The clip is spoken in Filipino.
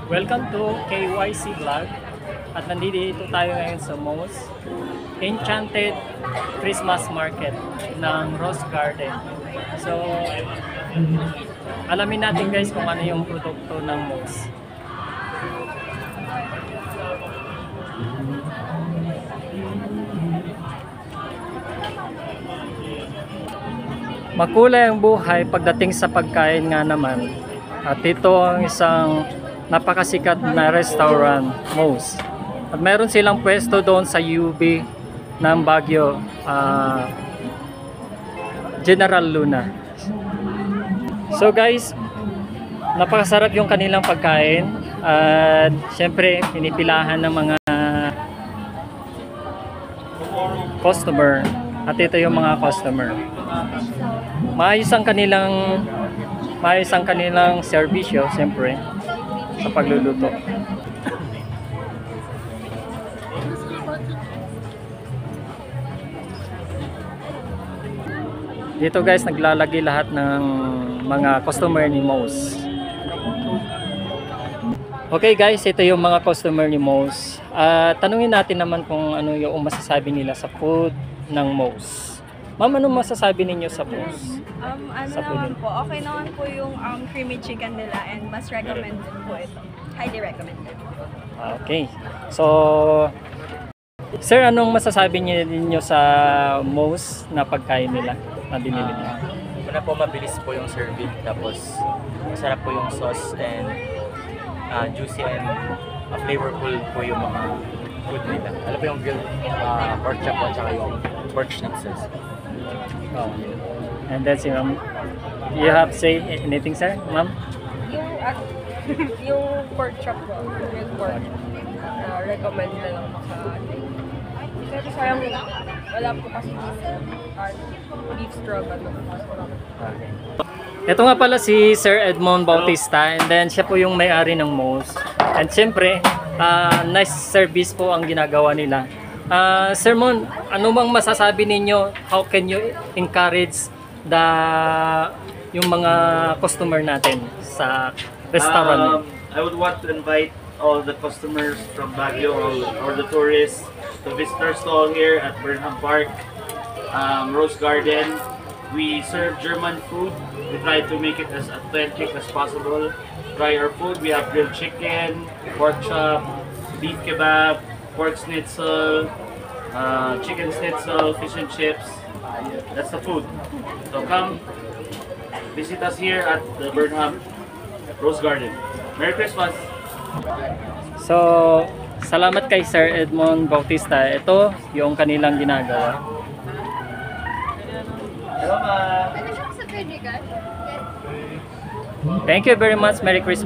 Welcome to KYC Vlog at nandito tayo ngayon sa most enchanted Christmas market ng Rose Garden. So, alamin natin guys kung ano yung produkto ng most. Makulay ang buhay pagdating sa pagkain nga naman. At ito ang isang napakasikat na restaurant, Moe's. At meron silang pwesto doon sa UB ng Baguio, General Luna. So guys, napakasarap yung kanilang pagkain. At syempre, pinipilahan ng mga customer. At ito yung mga customer. Maayos ang kanilang serbisyo, siyempre, sa pagluluto. Dito guys, naglalagay lahat ng mga customer ni Moe's. Okay guys, ito yung mga customer ni Moe's. Tanungin natin naman kung ano yung masasabi nila sa food ng Moe's. Ma'am, anong masasabi ninyo sa Moe's? Po, okay naman po yung creamy chicken nila and mas recommended po ito. Highly recommended. Okay. So, sir, anong masasabi ninyo sa Moe's na pagkain nila na binili niyo? Una po, mabilis po yung serving, tapos masarap po yung sauce and juicy and flavorful po yung mga food nila. Alam po yung grilled pork chop at saka yung pork schnitzels. Oh. And that's it, ma'am. You have say anything, sir, ma'am? Yung pork chop ko, yung pork, recommend na lang sa atin. Pero sayang wala po kasi beef stroganoff. Okay. Ito nga pala si Sir Edmond Bautista, and then siya po yung may-ari ng Moe's. And siyempre, nice service po ang ginagawa nila. Sir Mon, ano bang masasabi ninyo? How can you encourage yung mga customer natin sa restaurant? I would want to invite all the customers from Baguio or the tourists to visit our stall here at Burnham Park, Rose Garden. We serve German food. We try to make it as authentic as possible. Try our food. We have grilled chicken, pork chop, beef kebab, pork schnitzel, chicken schnitzel, fish and chips. That's the food. So come visit us here at the Burnham Rose Garden. Merry Christmas! So, salamat kay Sir Edmond Bautista. Ito yung kanilang ginagawa. Hello, ma! Thank you very much. Merry Christmas!